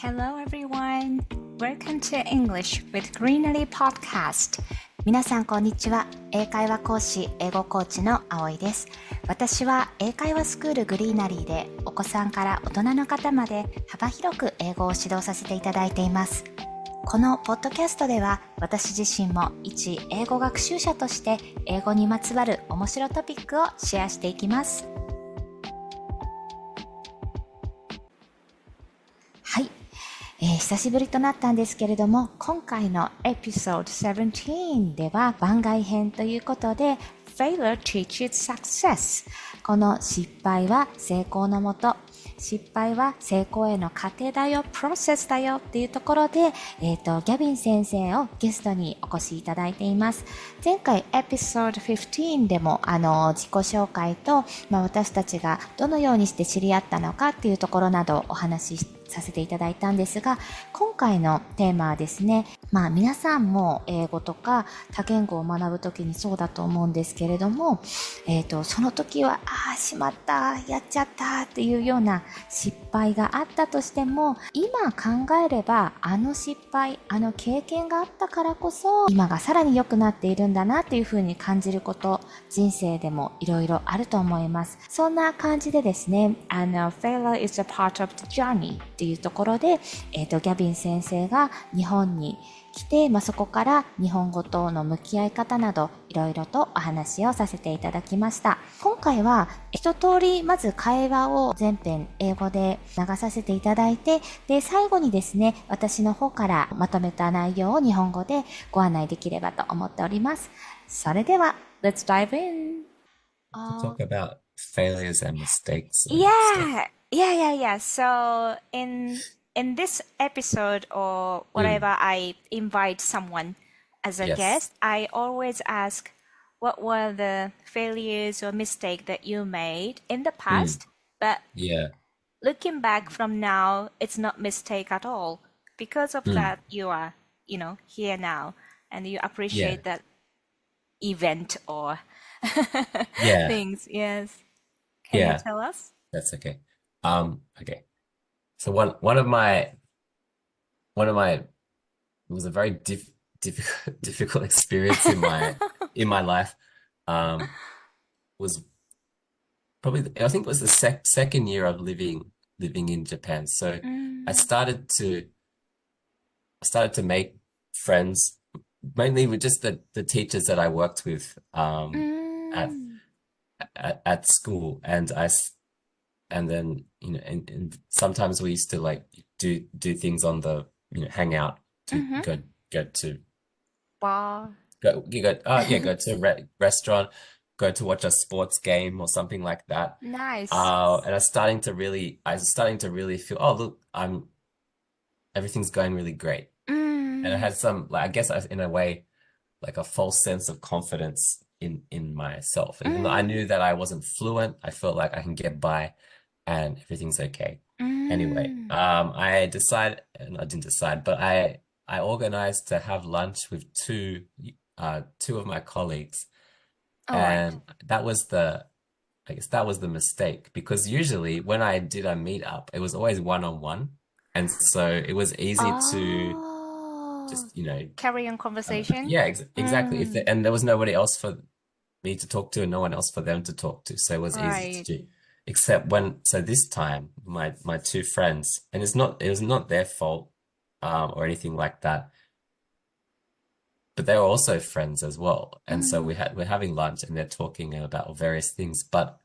Hello everyone! Welcome to English with Greenery Podcast. 皆さんこんにちは。英会話講師、英語コーチの葵です。私は英会話スクールグリーナリーでお子さんから大人の方まで幅広く英語を指導させていただいています。このポッドキャストでは私自身も一英語学習者として英語にまつわる面白トピックをシェアしていきます。はい、久しぶりとなったんですけれども、今回のエピソード17では番外編ということで Failure teaches success。 この失敗は成功のもと、失敗は成功への過程だよ、プロセスだよっていうところで、ギャビン先生をゲストにお越しいただいています。前回エピソード15でも自己紹介と、私たちがどのようにして知り合ったのかっていうところなどお話しさせていただいたんですが、今回のテーマはですね、皆さんも英語とか多言語を学ぶときにそうだと思うんですけれども、その時はしまった、やっちゃったっていうような失敗があったとしても、今考えれば失敗、経験があったからこそ今がさらに良くなっているんだなっていうふうに感じること、人生でもいろいろあると思います。そんな感じでですね、Failure is a part of the journeyっていうところで、ギャビン先生が日本に来て、そこから日本語との向き合い方などいろいろとお話をさせていただきました。今回は一通りまず会話を全編英語で流させていただいて、で最後にですね、私の方からまとめた内容を日本語でご案内できればと思っております。それでは Let's dive in. Talk about failures and mistakes. Yeah. So in this episode or whatever, I invite someone as a guest, I always ask what were the failures or mistakes that you made in the past, but looking back from now, it's not mistake at all. Because of that, you are, here now, and you appreciate that event or things. Yes. Can you tell us? That's okay. Okay. So one of my it was a very difficult experience in my life. Was probably I think it was the second year of living in Japan. So I started to make friends mainly with just the teachers that I worked with at school, and then and sometimes we used to like do things on the hang out to go to go to a restaurant, go to watch a sports game or something like that. Nice. And I was starting to really feel, oh look, everything's going really great. And I had some, like, I guess in a way, like a false sense of confidence in myself. And even though I knew that I wasn't fluent, I felt like I can get by and everything's okay. Anyway, I didn't decide, but I organized to have lunch with two of my colleagues. And that was the mistake, because usually when I did a meetup, it was always one-on-one. And so it was easy to just, carry on conversation. Exactly. And there was nobody else for me to talk to and no one else for them to talk to. So it was easy to do. Except so this time, my two friends, and it was not their fault, or anything like that, but they were also friends as well. And so we're having lunch and they're talking about various things, but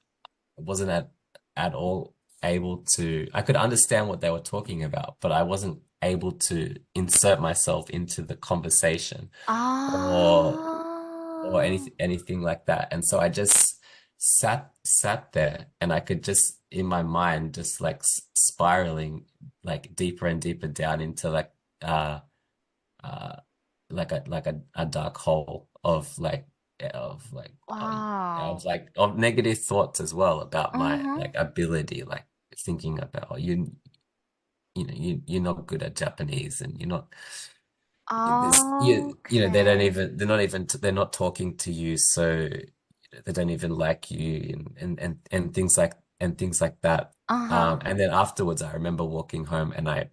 I wasn't at all able to, I could understand what they were talking about, but I wasn't able to insert myself into the conversation or anything like that. And so I just sat there, and I could just, in my mind, just like spiraling like deeper and deeper down into like a dark hole of negative thoughts as well about my like ability, like thinking about you're not good at Japanese, and you're not they're not talking to you, so they don't even like you, and things like that. And then afterwards I remember walking home, and I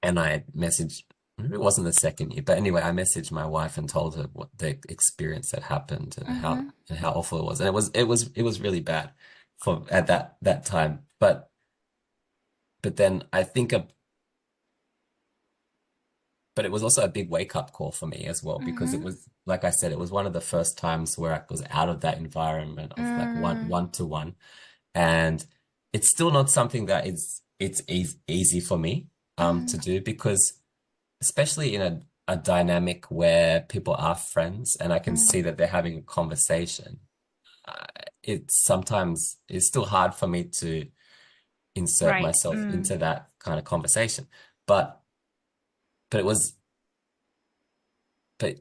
And I messaged, maybe it wasn't the second year, but anyway, I messaged my wife and told her what the experience that happened and how awful it was. And it was really bad for at that time. But then I think but it was also a big wake up call for me as well, because it was, like I said, it was one of the first times where I was out of that environment of like one to one. And it's still not something that it's easy for me to do, because especially in a dynamic where people are friends and I can see that they're having a conversation, it's still hard for me to insert myself into that kind of conversation. But it was a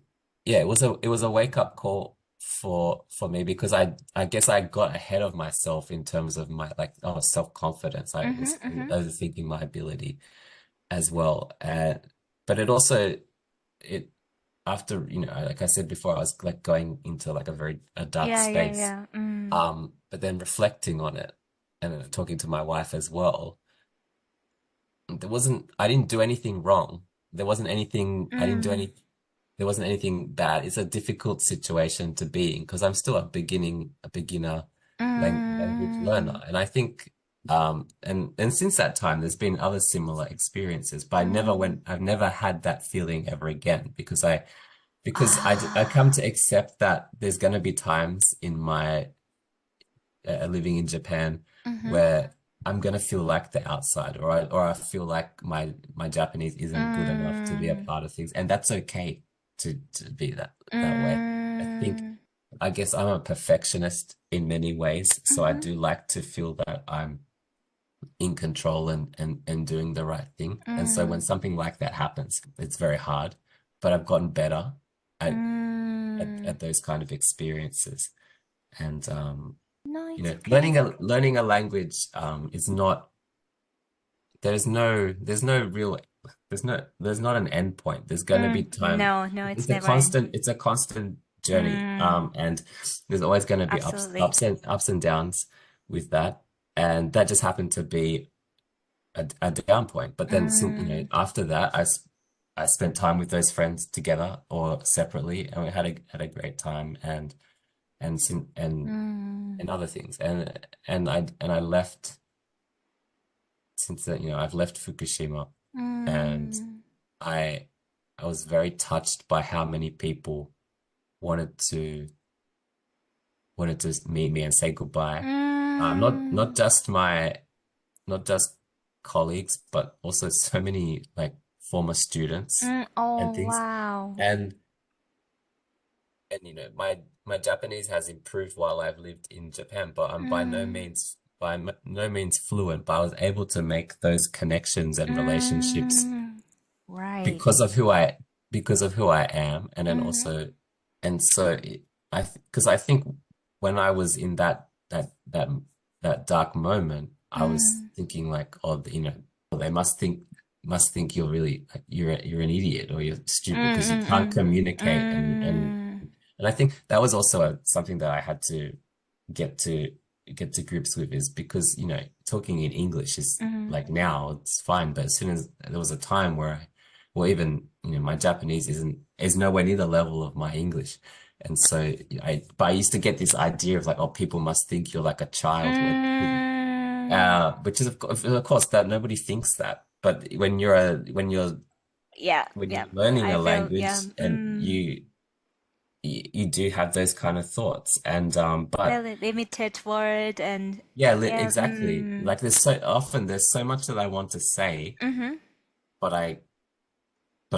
wake up call for me, because I guess I got ahead of myself in terms of my self-confidence. I was overthinking my ability as well. But it also, after, like I said before, I was like going into like a dark space. But then reflecting on it and talking to my wife as well, I didn't do anything wrong. There wasn't anything bad. It's a difficult situation to be in, because I'm still a beginner language learner. And I think, and since that time, there's been other similar experiences, but I've never had that feeling ever again, because I come to accept that there's going to be times in my living in Japan where I'm going to feel like the outsider, or I feel like my Japanese isn't good enough to be a part of things. And that's okay to be that way. I guess I'm a perfectionist in many ways. So I do like to feel that I'm in control and doing the right thing. And so when something like that happens, it's very hard, but I've gotten better at those kind of experiences. And learning a language is not, there's not an end point. There's going to be time. No, it's never. It's a constant journey. And there's always going to be ups and downs with that. And that just happened to be a down point. But then, after that, I spent time with those friends together or separately, and we had a great time and other things. And I left, since then, I've left Fukushima, and I was very touched by how many people wanted to meet me and say goodbye. Not just colleagues, but also so many like former students and things. Wow. And my Japanese has improved while I've lived in Japan, but I'm by no means fluent, but I was able to make those connections and relationships because of who I am. And then also, and so because I think when I was in that dark moment, I was thinking like, they must think you're really like, you're an idiot, or you're stupid because you can't communicate. And I think that was also something that I had to get to grips with, is because, talking in English is like, now it's fine. But as soon as there was a time where even, my Japanese is nowhere near the level of my English. And so but I used to get this idea of like, oh, people must think you're like a child, which is of course that nobody thinks that. But when you're learning a language, and you do have those kind of thoughts, and but limited word and exactly. Like there's so much that I want to say, but I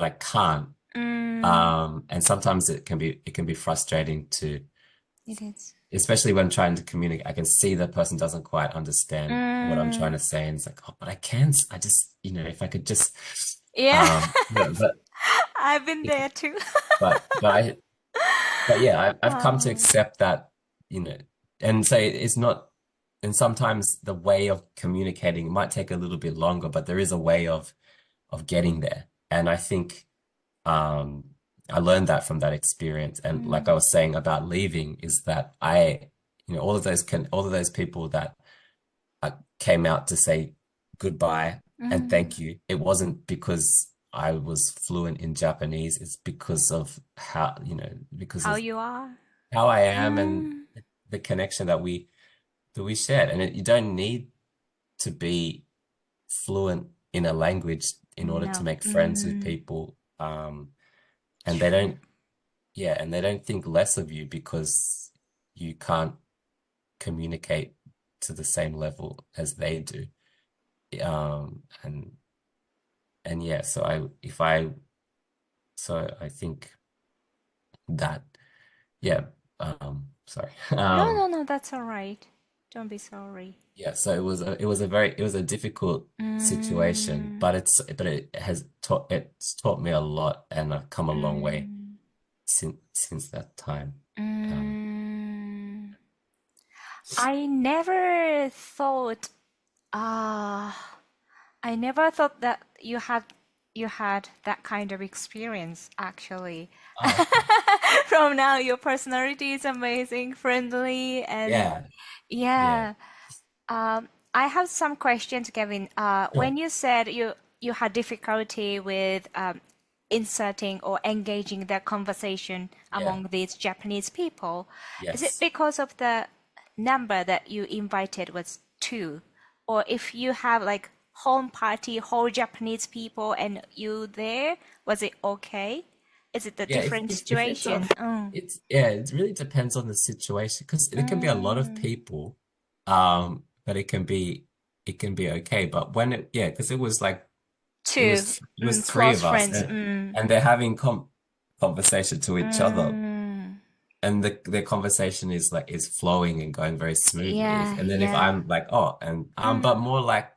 can't. And sometimes it can be frustrating to. It is. Especially when trying to communicate. I can see the person doesn't quite understand what I'm trying to say, and it's like, oh, but I just, if I could just. But I've been there too. but yeah, I've come to accept that, and say it's not. And sometimes the way of communicating might take a little bit longer, but there is a way of getting there. And I think I learned that from that experience. And like I was saying about leaving, is that all of those people that came out to say goodbye and thank you. It wasn't because I was fluent in Japanese. It's because of how, because How of you are? how I am and the connection that we shared. And you don't need to be fluent in a language in order to No. make friends with people. And they don't, and they don't think less of you because you can't communicate to the same level as they do. And yeah, so I think that, yeah, sorry. No, that's all right. Don't be sorry. Yeah, so it was a difficult situation, but it's taught me a lot, and I've come a long way since that time. I never thought that you had that kind of experience actually. Oh, From now, your personality is amazing, friendly, and yeah, yeah, yeah. I have some questions, Gavin. sure. When you said you had difficulty with inserting or engaging the conversation Yeah, among these Japanese people, is it yes. because of the number that you invited was two? Or if you have like home party, whole Japanese people and you there, was it okay? Is it a Yeah, different if it's situation? it really depends on the situation because there can be a lot of Mm. people, but it can be okay. But because it was like Two it was three close of us, friends. and they're having conversation to each other, Mm. and their conversation is flowing and going very smoothly. Yeah, And then if yeah. I'm like, oh, and but Mm. more like,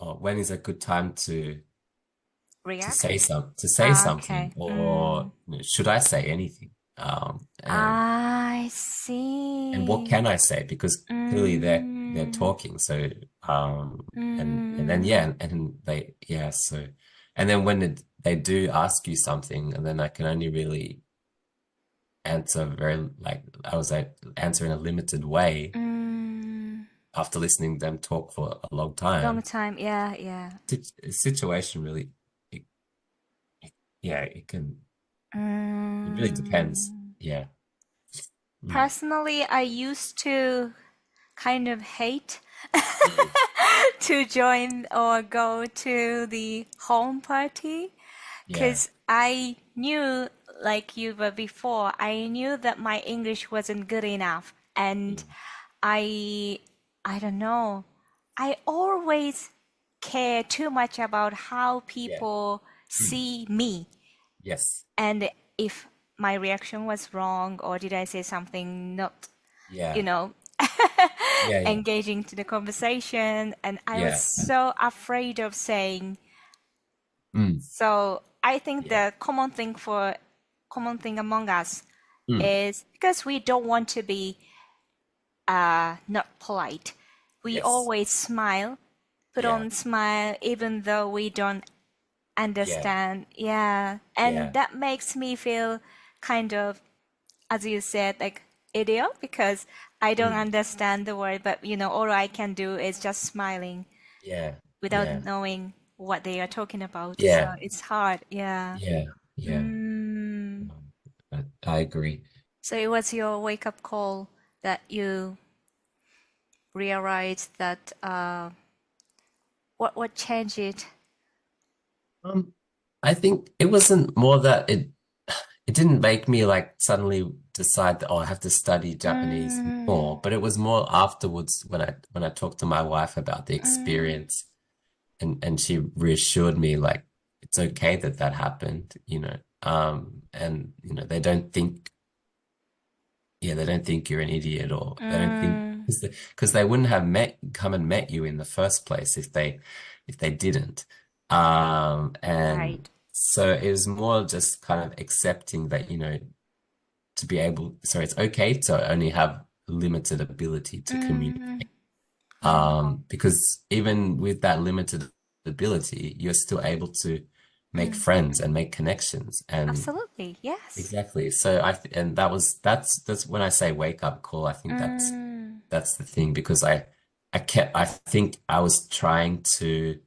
oh, when is a good time to React? say something, Okay. or should I say anything? I And what see. can I say? Because clearly they're Mm. talking. So and then Mm. and then when they do ask you something, and then I can only really answer I was like answer in a limited way Mm. after listening to them talk for a long Long time. time. Yeah, yeah. Situation really, it, yeah, it really depends. Mm. Yeah. Mm. Personally, I used to kind of hate Mm. to join or go to the home party Yeah. because I knew, like you were before, I knew that my English wasn't good enough, and Mm. I, I don't know, I always care too much about how Yeah. people Mm. see me, Yes. and if my reaction was wrong or did I say something not, you Yeah. know, Yeah. Yeah. engaging to the conversation, and I was Yeah. so afraid of saying. Mm. So I think Yeah. the common thing among us Mm. is because we don't want to be not polite. We Yes. always smile, put Yeah. on smile even though we don't Yeah. understand. Yeah, and Yeah. that makes me feel kind of, as you said, like idiot because I don't Mm. understand the word, but all I can do is just smiling Yeah. without Yeah. knowing what they are talking about. So Yeah. it's hard. Yeah. Yeah. Yeah. Mm. I agree. So it was your wake-up call that you realized that what changed it? Um, I think it wasn't more that it didn't make me like suddenly decide that, oh, I have to study Japanese Mm, more, but it was more afterwards when I talked to my wife about the mm, experience, and she reassured me like it's okay that that happened, and they don't think you're an idiot, or they don't think mm. because they wouldn't have come and met you in the first place if they didn't. And Right. so it was more just kind of accepting that, it's okay to only have limited ability to Mm, communicate. mm. Because even with that limited ability, you're still able to make Mm. friends and make connections. And Absolutely. Yes. exactly. So and that's when I say wake up call. I think that's Mm, that's the thing, because I think I was trying to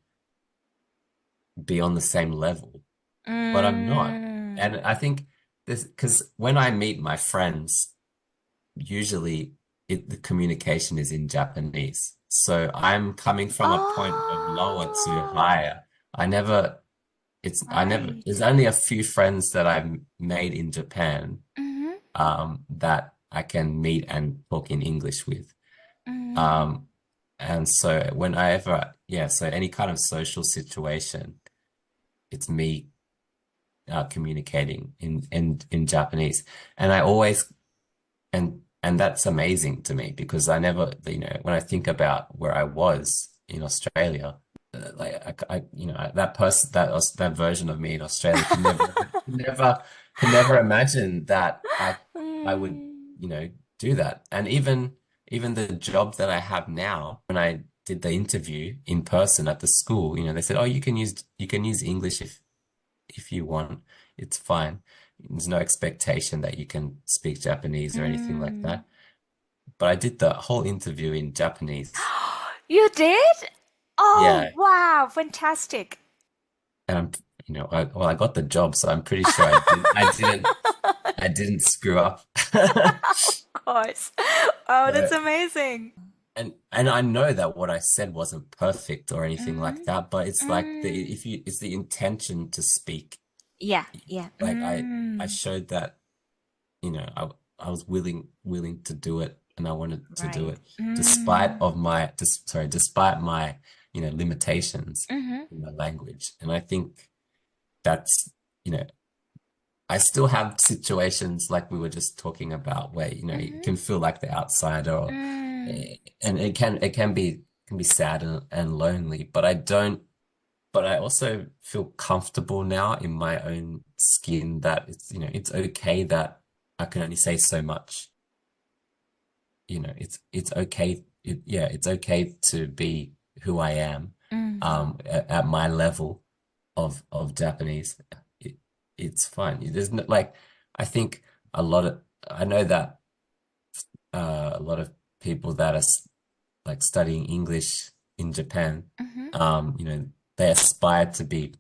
be on the same level, but I'm not. And I think this, because when I meet my friends, usually the communication is in Japanese. So I'm coming from a point of lower to higher. There's only a few friends that I've made in Japan, that I can meet and talk in English with. And so so any kind of social situation, it's me communicating in Japanese. And I always, and that's amazing to me because I never, when I think about where I was in Australia, like that version of me in Australia could never imagine that I would, do that. And even the job that I have now, when I did the interview in person at the school, they said, "Oh, you can use English if you want. It's fine. There's no expectation that you can speak Japanese or anything like that." But I did the whole interview in Japanese. You did? Oh, Yeah. wow, fantastic. And I got the job, so I'm pretty sure I didn't screw up. Of course. Oh, that's amazing. And I know that what I said wasn't perfect or anything like that, but it's like it's the intention to speak. Yeah. Like I showed that, I was willing to do it, and I wanted to do it despite my limitations in the language. And I think that's, I still have situations like we were just talking about where, you can feel like the outsider, and it can be sad and lonely, but I also feel comfortable now in my own skin that it's okay that I can only say so much. It's okay. It's okay to be who I am, at my level of Japanese. It's fine. There's no, I think I know that a lot of people that are studying English in Japan, they aspire to be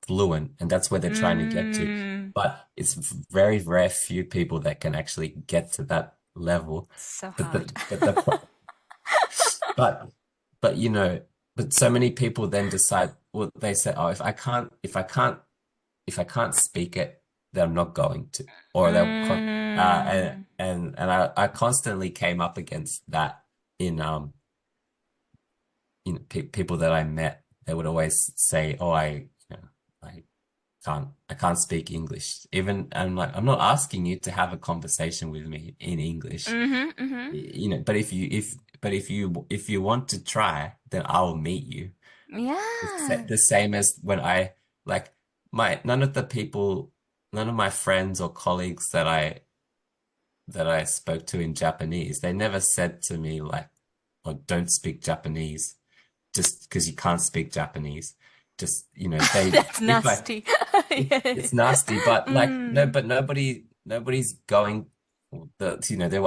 fluent, and that's where they're trying to get to. But it's very rare few people that can actually get to that level. So But hard. but so many people then decide, well, they say, "Oh, if I can't speak it, then I'm not going to." Or and I constantly came up against that in people that I met. They would always say, "Oh, I can't speak English." Even I'm like, I'm not asking you to have a conversation with me in English. But if you want to try, then I will meet you. Yeah. The same as when none of my friends or colleagues that I spoke to in Japanese, they never said to me "Oh, don't speak Japanese just because you can't speak Japanese." Just, That's nasty. it's nasty, but no, but nobody's going there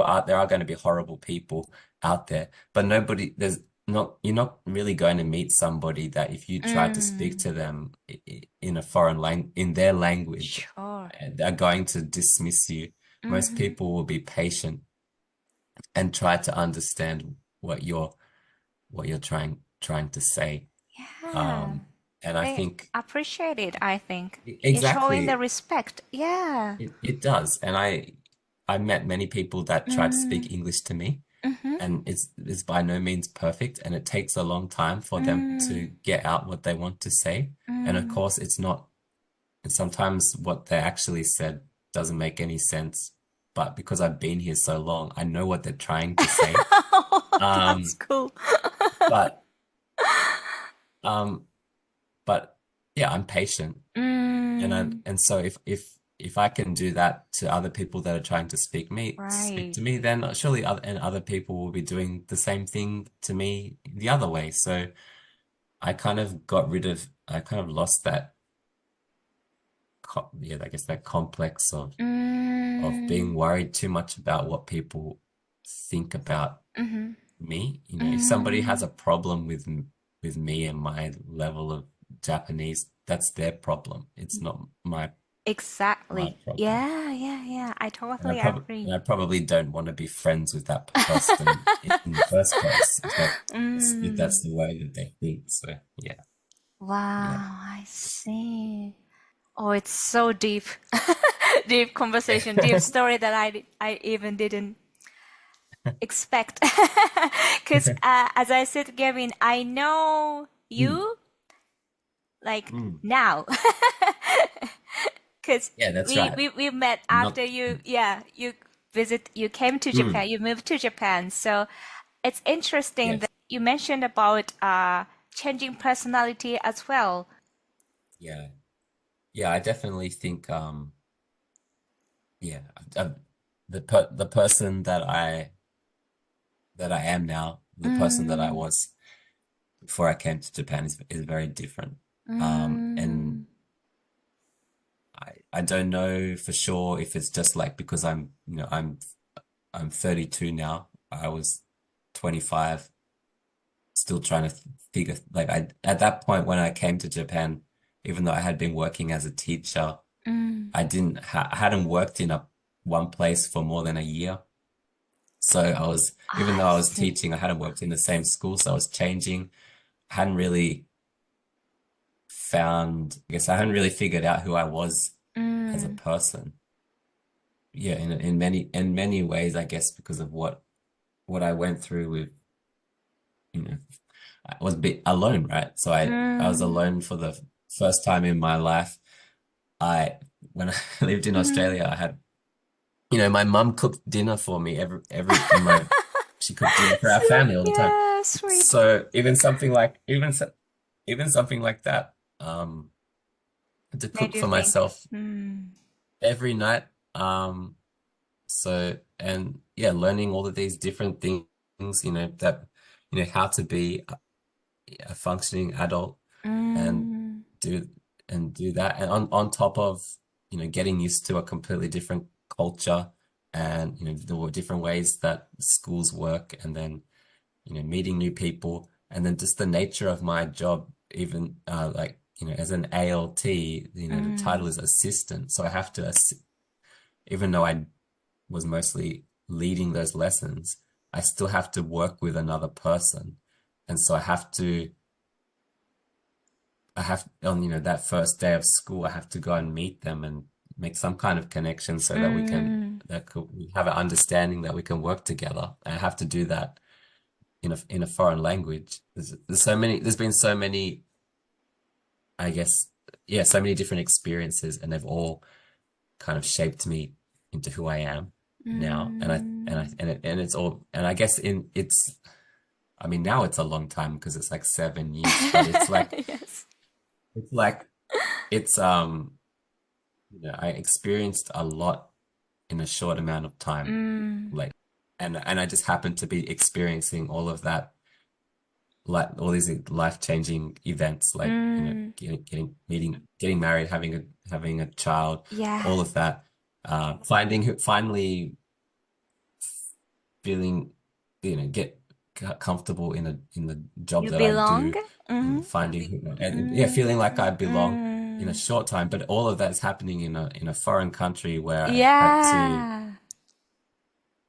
are going to be horrible people out there, but you're not really going to meet somebody that if you try to speak to them in a foreign language, in their language, Sure. they're going to dismiss you. Most people will be patient and try to understand what you're trying to say. Yeah. And I They think appreciate it, I think. It's showing the exactly respect. Yeah. it does. And I met many people that tried to speak English to me, and it's by no means perfect, and it takes a long time for them to get out what they want to say. And of course, it's not. Sometimes what they actually said doesn't make any sense, but because I've been here so long, I know what they're trying to say. That's cool. But but yeah, I'm patient, and so if I can do that to other people that are trying to speak to me, then surely other people will be doing the same thing to me the other way. So I kind of lost that, I guess that complex of being worried too much about what people think about me. If somebody has a problem with me and my level of Japanese, that's their problem. It's not my Exactly. problem. Yeah. I totally agree. I probably don't want to be friends with that person in the first place if that's the way that they think. So yeah. Wow, I see. Oh, it's so deep. Deep conversation, deep story that I even didn't expect. Because as I said, Gavin, I know you like now. Because Yeah, that's right. we met Not after you came to Japan, you moved to Japan. So it's interesting yes. that you mentioned about changing personality as well. Yeah. Yeah, I definitely think yeah, the person that I am now, the person that I was before I came to Japan is very different. And I don't know for sure if it's just like because I'm 32 now. I was 25, still trying to figure like at that point when I came to Japan, even though I had been working as a teacher, I hadn't worked in one place for more than a year. So even though I was see. teaching, I hadn't worked in the same school, so I was changing. I hadn't really I hadn't really figured out who I was as a person. Yeah, in many ways, I guess, because of what I went through with, I was a bit alone, right? So I was alone for the first time in my life. When I lived in Australia, I had, my mum cooked dinner for me she cooked dinner for our family all the time. Yeah, sweet. So even something like that, to Made cook you for think. myself every night. And yeah, learning all of these different things, how to be a functioning adult and do that. And on top of, getting used to a completely different culture and, the different ways that schools work, and then, meeting new people, and then just the nature of my job, even as an ALT, the title is assistant. So I have to, even though I was mostly leading those lessons, I still have to work with another person. And so I have on, that first day of school, I have to go and meet them and make some kind of connection so that we have an understanding that we can work together. And I have to do that in a foreign language. There's been so many, I guess, so many different experiences, and they've all kind of shaped me into who I am now. And I guess I mean, now it's a long time because it's like 7 years, but it's like, Yes. I experienced a lot in a short amount of time, like, and I just happened to be experiencing all of that, like all these life-changing events, like, getting married, having a child, Yeah. all of that, finally feeling, get comfortable in the job You that belong? I do, finding and feeling like I belong in a short time. But all of that's happening in a foreign country where Yeah.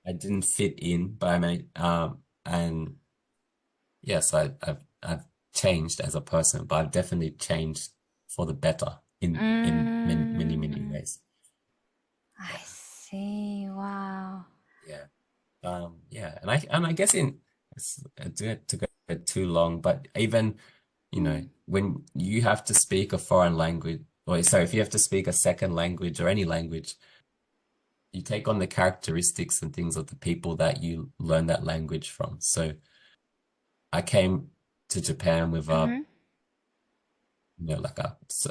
I didn't fit in, but I mean, and yes, I've changed as a person, but I've definitely changed for the better in many ways. I see. Wow. Yeah. And I guess to go too long, but even, when you have to speak a foreign language, or sorry, if you have to speak a second language or any language, you take on the characteristics and things of the people that you learn that language from. So I came to Japan with like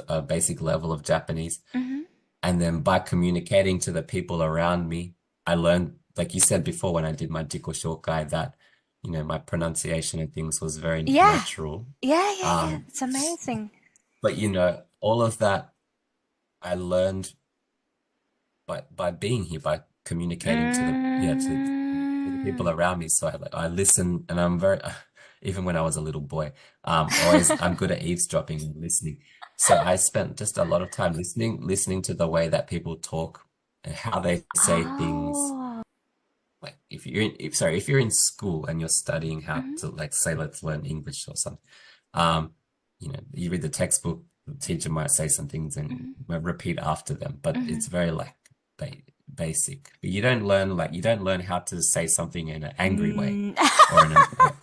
a basic level of Japanese. And then by communicating to the people around me, I learned, like you said before, when I did my Jiko Shokai, that, my pronunciation and things was very natural. Yeah. It's amazing. But, all of that I learned by being here, by communicating to the people around me. So I listen, and even when I was a little boy. Always, I'm good at eavesdropping and listening. So I spent just a lot of time listening to the way that people talk and how they say things. Like if you're in school and you're studying how to, like, say, let's learn English or something. You read the textbook, the teacher might say some things and repeat after them, but it's very like basic. But you don't learn how to say something in an angry way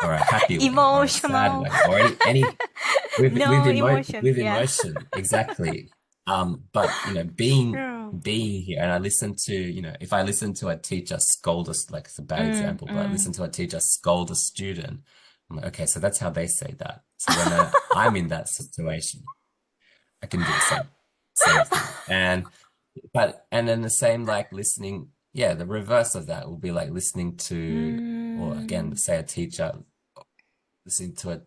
or a happy way, emotional, or a sad way, or any with emotion, with emotion, exactly. But being here, and I listen to, if I listen to a teacher scold us, like it's a bad example, but I listen to a teacher scold a student, I'm like, okay, so that's how they say that. So when I'm in that situation, I can do the same thing. And then the same, like listening, the reverse of that will be like listening to, or again, say a teacher listening to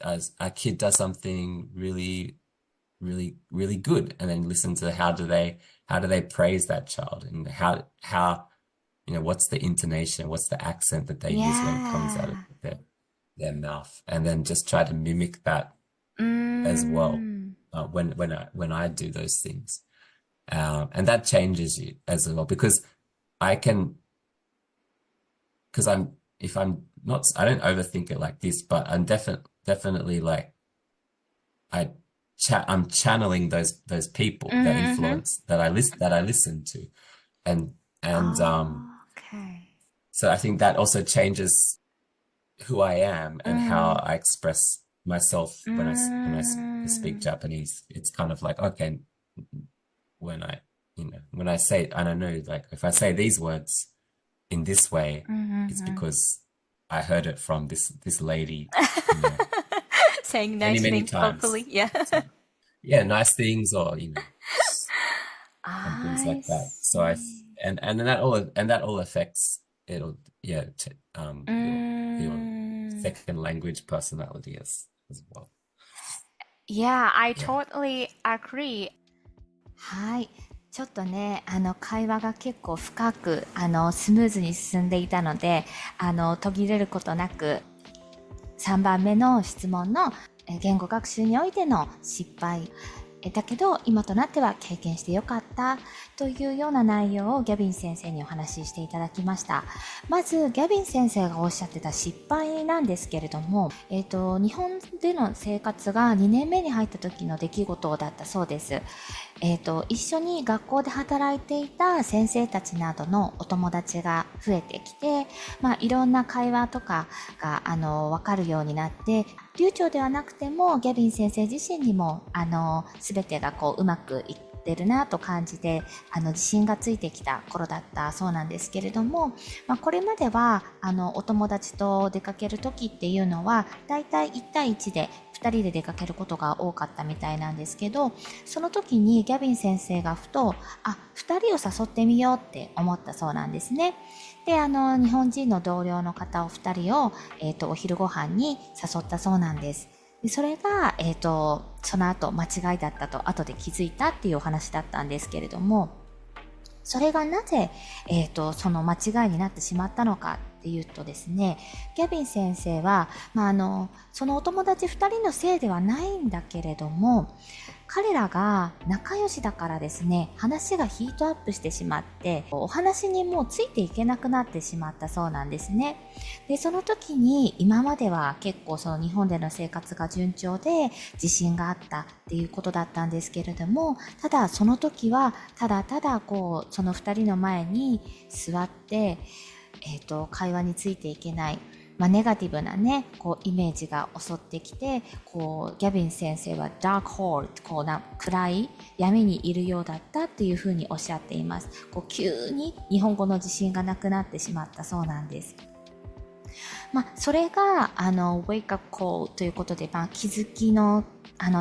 as a kid does something really, really, really good, and then listen to how do they praise that child, and how what's the intonation, what's the accent that they use when it comes out of their mouth, and then just try to mimic that as well when I do those things. And that changes you as well, because I don't overthink it like this, but I'm definitely like, I'm channeling those people, that influence that I listen to, and okay. So I think that also changes who I am and how I express myself when I speak Japanese. It's kind of like, okay, when I say, I don't know, like if I say these words in this way, it's because I heard it from this lady, saying nice many things, times. hopefully, Nice things, or and things like that. So and that all affects it'll your second language personality as well. I totally agree. はい。ちょっとね、会話が結構深く、スムーズに進んでいたので、途切れることなく、3番目の質問の言語学習においての失敗。だけど、今となっては経験してよかったというような内容をギャビン先生にお話ししていただきました。まず、ギャビン先生がおっしゃってた失敗なんですけれども、日本での生活が2年目に入った時の出来事だったそうです。一緒に学校で働いていた先生たちなどのお友達が増えてきて、いろんな会話とかが、わかるようになって、流暢ではなくても、ギャビン先生自身にも、すべてがうまくいってるなと感じて、自信がついてきた頃だったそうなんですけれども、これまでは、お友達と出かける時っていうのは、だいたい1対1で、2人で出かけることが多かったみたいなんですけど、その時にギャビン先生がふと、2人を誘ってみようって思ったそうなんですね。で、日本人の同僚の方を2人を、お昼ご飯に誘ったそうなんです。でそれが、その後間違いだったと後で気づいたっていうお話だったんですけれども、それがなぜ、その間違いになってしまったのかっていうとですね、ギャビン先生は、そのお友達2人のせいではないんだけれども、彼らが仲良しだからですね、話がヒートアップしてしまって、お話にもうついていけなくなってしまったそうなんですね。で、その時に今までは結構その日本での生活が順調で自信があったっていうことだったんですけれども、ただその時はただただその2人の前に座って、会話についていけない。ネガティブなね、イメージが襲ってきて、ギャビン先生はダークホール、暗い闇にいるようだったっていうふうにおっしゃっています。急に日本語の自信がなくなってしまったそうなんです。それが、wake up call ということで、気づきの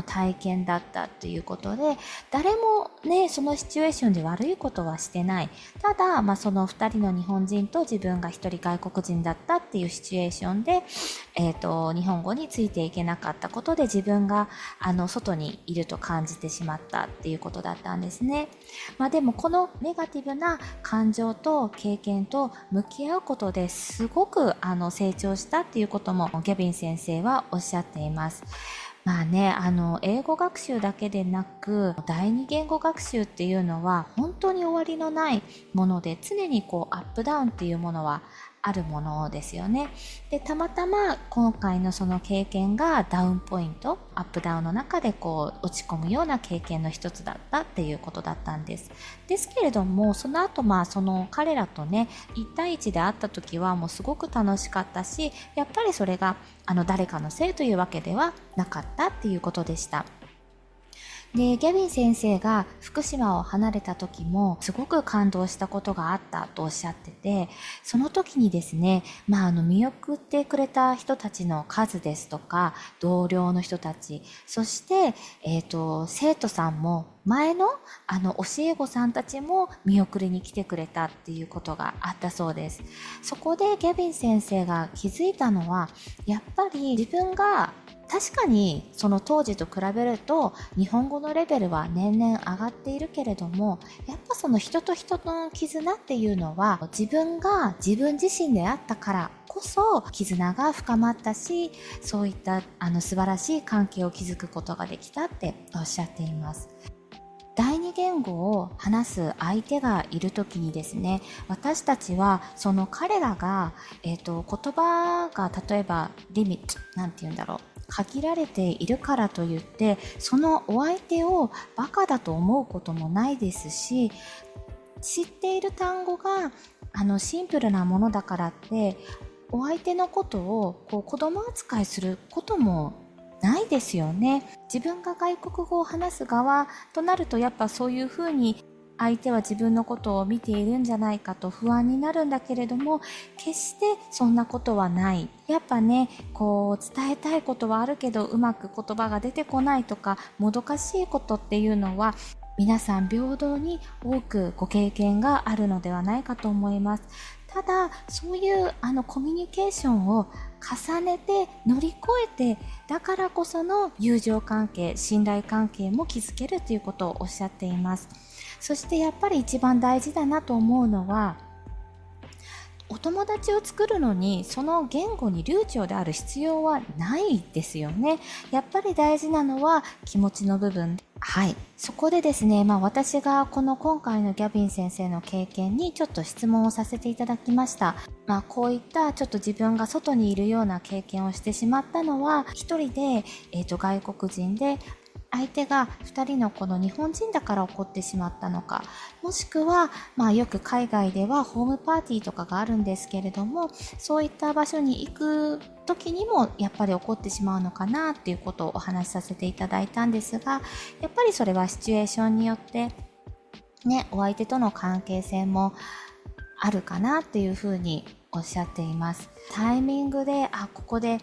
体験だったということで、誰もね、そのシチュエーションで悪いことはしてない。ただ、その2人の日本人と自分が1人外国人だったっていうシチュエーションで、日本語についていけなかったことで自分が外にいると感じてしまったっていうことだったんですね。でもこのネガティブな感情と経験と向き合うことですごく成長したっていうこともギャビン先生はおっしゃっています。まあね、英語学習だけでなく、第二言語学習っていうのは本当に終わりのないもので、常にアップダウンっていうものはあるものですよね。で、たまたま今回のその経験がダウンポイント、アップダウンの中で落ち込むような経験の一つだったっていうことだったんです。ですけれども、その後その彼らとね、1対1で会った時はもうすごく楽しかったし、やっぱりそれが誰かのせいというわけではなかったっていうことでした。で、ギャビン先生が福島を離れた時もすごく感動したことがあったとおっしゃってて、その時にですね、見送ってくれた人たちの数ですとか、同僚の人たち、そして、生徒さんも前の教え子さんたちも見送りに来てくれたっていうことがあったそうです。そこでギャビン先生が気づいたのは、やっぱり自分が確かにその当時と比べると日本語のレベルは年々上がっているけれども、やっぱその人と人との絆っていうのは自分が自分自身であったからこそ絆が深まったし、そういった素晴らしい関係を築くことができたっておっしゃっています。第二言語を話す相手がいるときにですね、私たちはその彼らが、言葉が例えばリミットなんて言うんだろう、限られているからといってそのお相手をバカだと思うこともないですし、知っている単語がシンプルなものだからってお相手のことを子供扱いすることもないですよね。自分が外国語を話す側となると、やっぱそういうふうに相手は自分のことを見ているんじゃないかと不安になるんだけれども、決してそんなことはない。やっぱね、伝えたいことはあるけどうまく言葉が出てこないとか、もどかしいことっていうのは皆さん平等に多くご経験があるのではないかと思います。ただそういうコミュニケーションを重ねて乗り越えて、だからこその友情関係、信頼関係も築けるということをおっしゃっています。そしてやっぱり一番大事だなと思うのは、お友達を作るのにその言語に流暢である必要はないですよね。やっぱり大事なのは気持ちの部分。はい。そこでですね、私が今回のギャビン先生の経験にちょっと質問をさせていただきました。こういったちょっと自分が外にいるような経験をしてしまったのは、一人で、外国人で、相手が2人のこの日本人だから起こってしまったのか、もしくは、よく海外ではホームパーティーとかがあるんですけれども、そういった場所に行く時にもやっぱり起こってしまうのかなっていうことをお話しさせていただいたんですが、やっぱりそれはシチュエーションによってね、お相手との関係性もあるかなっていうふうにおっしゃっています。タイミングでここで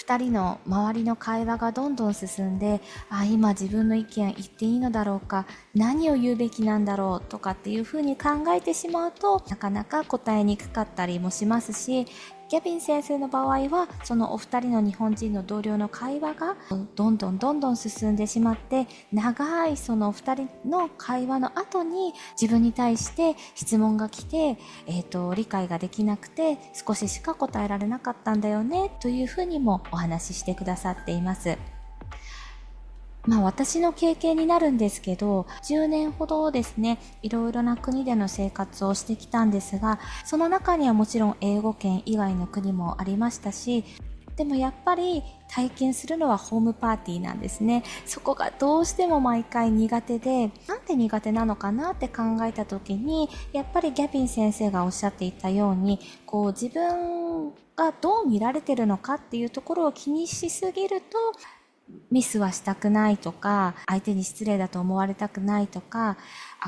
2人の周りの会話がどんどん進んで、今自分の意見言っていいのだろうか、何を言うべきなんだろうとかっていうふうに考えてしまうと、なかなか答えにくかったりもしますし、ギャビン先生の場合はそのお二人の日本人の同僚の会話がどんどん進んでしまって、長いそのお二人の会話の後に自分に対して質問が来て、理解ができなくて少ししか答えられなかったんだよねというふうにもお話ししてくださっています。私の経験になるんですけど、10年ほどですね、いろいろな国での生活をしてきたんですが、その中にはもちろん英語圏以外の国もありましたし、でもやっぱり体験するのはホームパーティーなんですね。そこがどうしても毎回苦手で、なんで苦手なのかなって考えた時に、やっぱりギャビン先生がおっしゃっていたように、自分がどう見られてるのかっていうところを気にしすぎると、ミスはしたくないとか、相手に失礼だと思われたくないとか、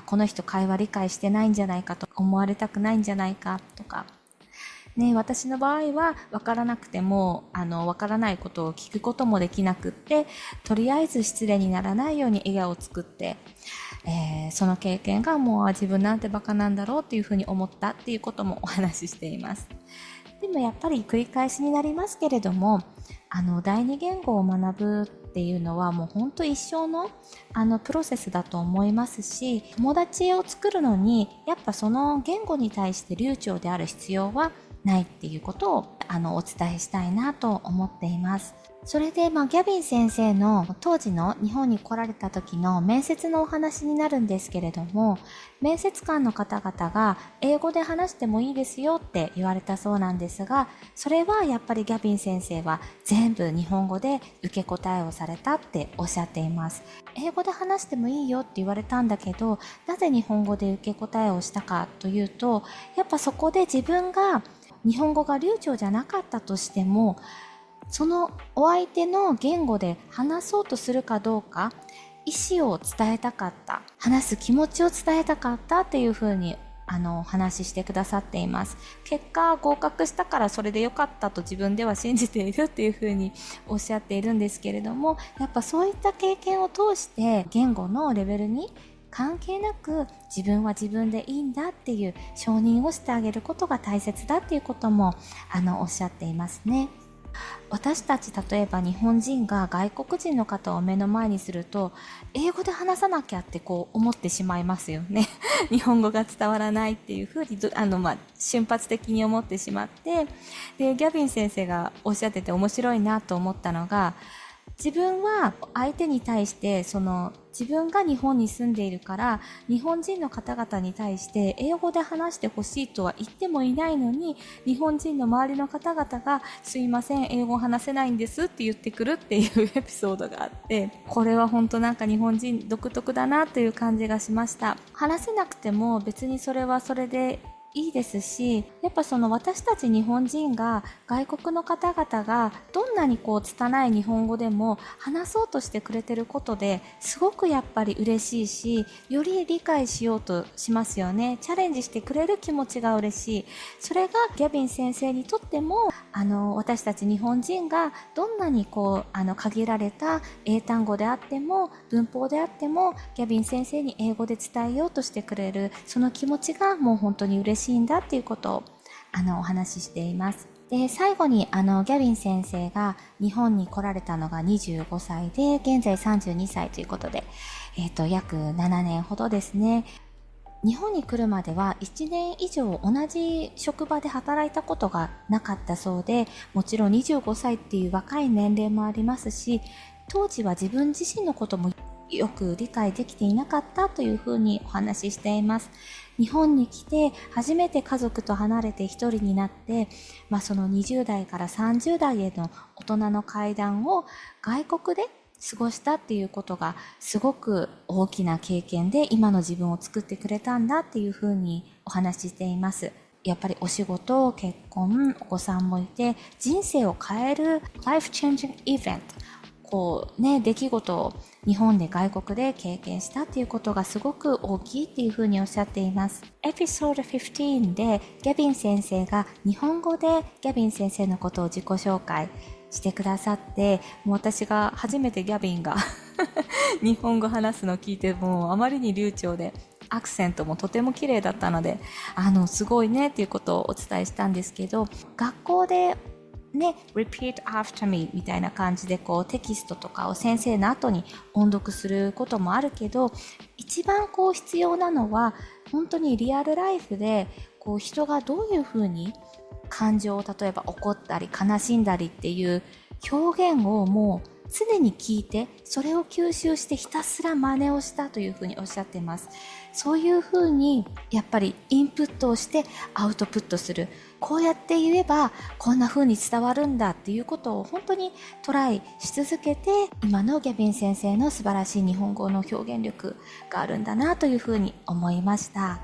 この人会話理解してないんじゃないかと思われたくないんじゃないかとか、私の場合は分からなくても分からないことを聞くこともできなくって、とりあえず失礼にならないように笑顔を作って、その経験がもう自分なんてバカなんだろうっていうふうに思ったっていうこともお話ししています。でもやっぱり繰り返しになりますけれども、第二言語を学ぶっていうのはもう本当一生のプロセスだと思いますし、友達を作るのにやっぱその言語に対して流暢である必要はないっていうことをお伝えしたいなと思っています。それで、ギャビン先生の当時の日本に来られた時の面接のお話になるんですけれども、面接官の方々が英語で話してもいいですよって言われたそうなんですが、それはやっぱりギャビン先生は全部日本語で受け答えをされたっておっしゃっています。英語で話してもいいよって言われたんだけど、なぜ日本語で受け答えをしたかというと、やっぱそこで自分が日本語が流暢じゃなかったとしても、そのお相手の言語で話そうとするかどうか、意思を伝えたかった、話す気持ちを伝えたかったっていうふうにお話ししてくださっています。結果合格したからそれで良かったと自分では信じているっていうふうにおっしゃっているんですけれども、やっぱそういった経験を通して言語のレベルに関係なく自分は自分でいいんだっていう承認をしてあげることが大切だっていうこともおっしゃっていますね。私たち例えば日本人が外国人の方を目の前にすると英語で話さなきゃって思ってしまいますよね。日本語が伝わらないっていうふうに瞬発的に思ってしまって、でギャビン先生がおっしゃってて面白いなと思ったのが、自分は相手に対して自分が日本に住んでいるから日本人の方々に対して英語で話してほしいとは言ってもいないのに、日本人の周りの方々がすいません英語話せないんですって言ってくるっていうエピソードがあって、これは本当なんか日本人独特だなという感じがしました。話せなくても別にそれはそれでいいですし、やっぱ私たち日本人が外国の方々がどんなに拙い日本語でも話そうとしてくれてることですごくやっぱり嬉しいし、より理解しようとしますよね。チャレンジしてくれる気持ちが嬉しい。それがギャビン先生にとっても私たち日本人がどんなに限られた英単語であっても文法であってもギャビン先生に英語で伝えようとしてくれるその気持ちがもう本当に嬉しいんだっていうことをお話ししています。で、最後にギャビン先生が日本に来られたのが25歳で現在32歳ということで、約7年ほどですね。日本に来るまでは1年以上同じ職場で働いたことがなかったそうで、もちろん25歳っていう若い年齢もありますし、当時は自分自身のこともよく理解できていなかったというふうにお話ししています。日本に来て初めて家族と離れて一人になって、その20代から30代への大人の階段を外国で過ごしたっていうことがすごく大きな経験で今の自分を作ってくれたんだっていうふうにお話ししています。やっぱりお仕事、結婚、お子さんもいて人生を変えるライフチェンジングイベント、出来事を日本で外国で経験したっていうことがすごく大きいっていうふうにおっしゃっています。エピソード15でギャビン先生が日本語でギャビン先生のことを自己紹介してくださって、もう私が初めてギャビンが日本語話すのを聞いて、もうあまりに流暢でアクセントもとても綺麗だったので、すごいねっていうことをお伝えしたんですけど、学校でrepeat after me みたいな感じでテキストとかを先生の後に音読することもあるけど、一番必要なのは本当にリアルライフで人がどういうふうに感情を例えば怒ったり悲しんだりっていう表現をもう常に聞いて、それを吸収してひたすら真似をしたというふうにおっしゃっています。そういうふうにやっぱりインプットをしてアウトプットする。こうやって言えばこんなふうに伝わるんだっていうことを本当にトライし続けて、今のギャビン先生の素晴らしい日本語の表現力があるんだなというふうに思いました。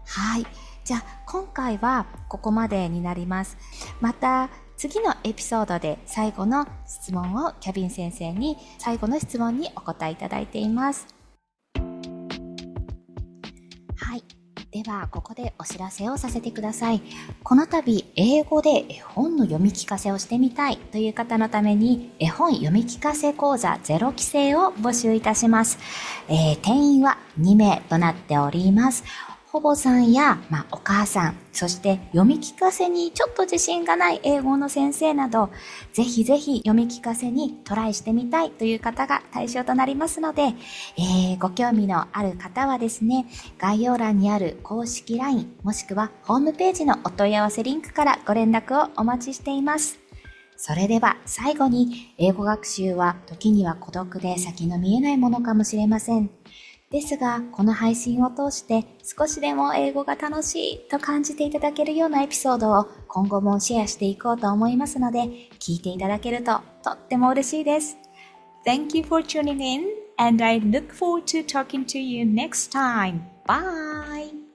はい。じゃあ今回はここまでになります。また次のエピソードで最後の質問をギャビン先生に最後の質問にお答えいただいています。はい。ではここでお知らせをさせてください。この度英語で絵本の読み聞かせをしてみたいという方のために絵本読み聞かせ講座0期生を募集いたします。定員は2名となっております。保母さんや、お母さん、そして読み聞かせにちょっと自信がない英語の先生など、ぜひぜひ読み聞かせにトライしてみたいという方が対象となりますので、ご興味のある方はですね、概要欄にある公式 LINE もしくはホームページのお問い合わせリンクからご連絡をお待ちしています。それでは最後に、英語学習は時には孤独で先の見えないものかもしれません。ですが、この配信を通して少しでも英語が楽しいと感じていただけるようなエピソードを今後もシェアしていこうと思いますので、聞いていただけるととっても嬉しいです。Thank you for tuning in and I look forward to talking to you next time. Bye!